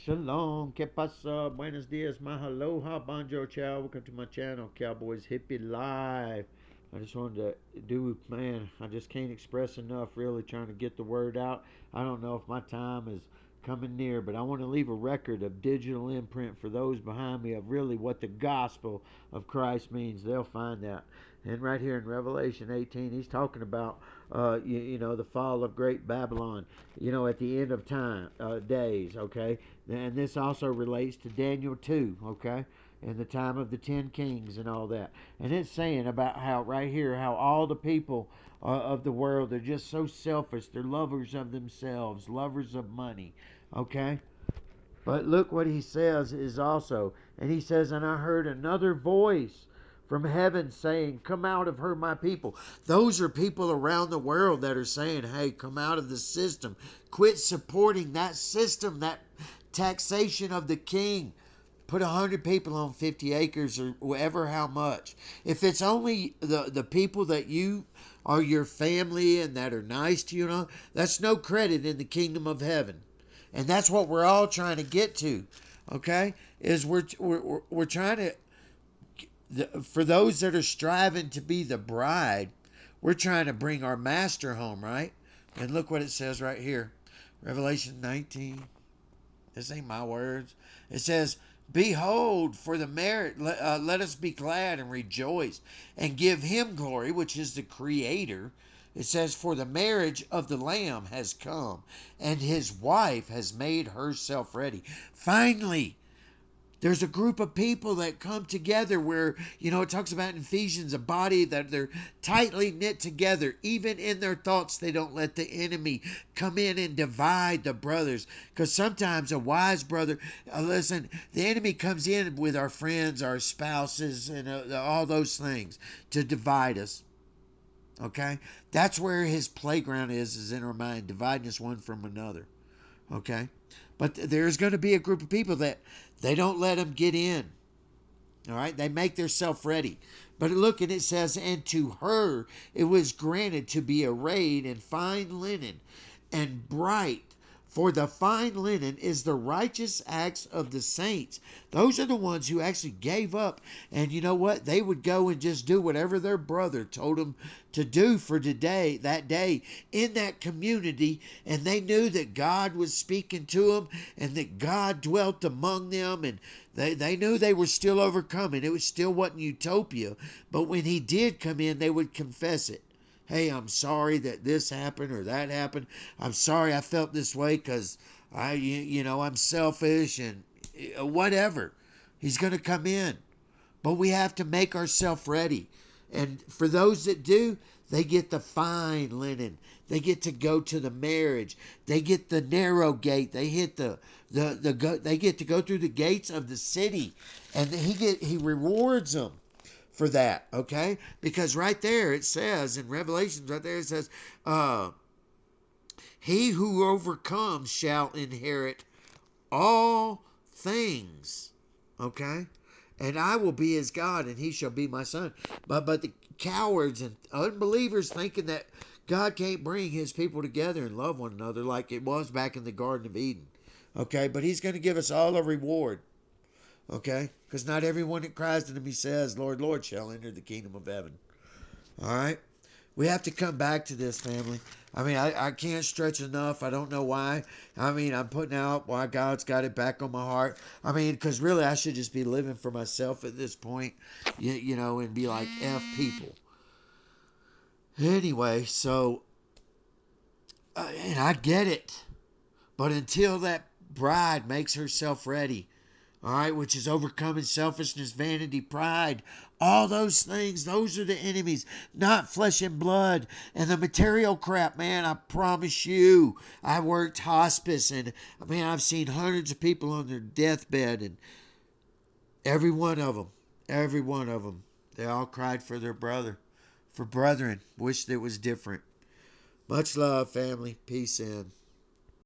Shalom, que pasa, buenos dias, mahaloha, bonjour, ciao. Welcome to my channel, Cowboys Hippie Live. I just wanted to do, man, I just can't express enough really trying to get the word out. I don't know if my time is coming near, but I want to leave a record of digital imprint for those behind me of really what the gospel of Christ means. They'll find that. And right here in Revelation 18, he's talking about, the fall of great Babylon, at the end of time, days, okay? And this also relates to Daniel 2, okay? And the time of the 10 kings and all that. And it's saying about how, right here, how all the people of the world are just so selfish. They're lovers of themselves, lovers of money, okay? But look what he says is also, and he says, and I heard another voice from heaven saying, come out of her, my people. Those are people around the world that are saying, hey, come out of the system. Quit supporting that system, that taxation of the king. Put 100 people on 50 acres or whatever, how much. If it's only the people that you are your family and that are nice to you, that's no credit in the kingdom of heaven. And that's what we're all trying to get to, okay? Is we're trying to, for those that are striving to be the bride, we're trying to bring our master home, right? And look what it says right here, Revelation 19. This ain't my words. It says, behold, for the merit, let us be glad and rejoice and give him glory, which is the creator. It says, for the marriage of the Lamb has come, and his wife has made herself ready. Finally, there's a group of people that come together where, it talks about in Ephesians, a body that they're tightly knit together. Even in their thoughts, they don't let the enemy come in and divide the brothers. Because sometimes a wise brother, listen, the enemy comes in with our friends, our spouses, and all those things to divide us. Okay? That's where his playground is in our mind, dividing us one from another. Okay? But there's going to be a group of people that they don't let them get in. All right? They make themselves ready. But look, and it says, and to her it was granted to be arrayed in fine linen and bright. For the fine linen is the righteous acts of the saints. Those are the ones who actually gave up. And you know what? They would go and just do whatever their brother told them to do for today, that day, in that community. And they knew that God was speaking to them and that God dwelt among them. And they knew they were still overcoming. It was still wasn't utopia. But when he did come in, they would confess it. Hey, I'm sorry that this happened or that happened. I'm sorry I felt this way because I'm selfish and whatever. He's going to come in. But we have to make ourselves ready. And for those that do, they get the fine linen. They get to go to the marriage. They get the narrow gate. They hit they get to go through the gates of the city. And he rewards them for that, okay? Because right there it says in Revelations, right there it says, he who overcomes shall inherit all things, okay? And I will be his God, and he shall be my son. But the cowards and unbelievers thinking that God can't bring his people together and love one another like it was back in the Garden of Eden, okay? But he's going to give us all a reward. Okay? Because not everyone that cries to him, he says, Lord, Lord, shall enter the kingdom of heaven. All right? We have to come back to this, family. I mean, I can't stretch enough. I don't know why. I mean, I'm putting out why God's got it back on my heart. I mean, because really, I should just be living for myself at this point, and be like, F people. Anyway, so, and I get it. But until that bride makes herself ready, all right, which is overcoming selfishness, vanity, pride, all those things, those are the enemies, not flesh and blood and the material crap, man. I promise you, I worked hospice and, man, I've seen hundreds of people on their deathbed, and every one of them, they all cried for their brother, for brethren, wished it was different. Much love, family. Peace in.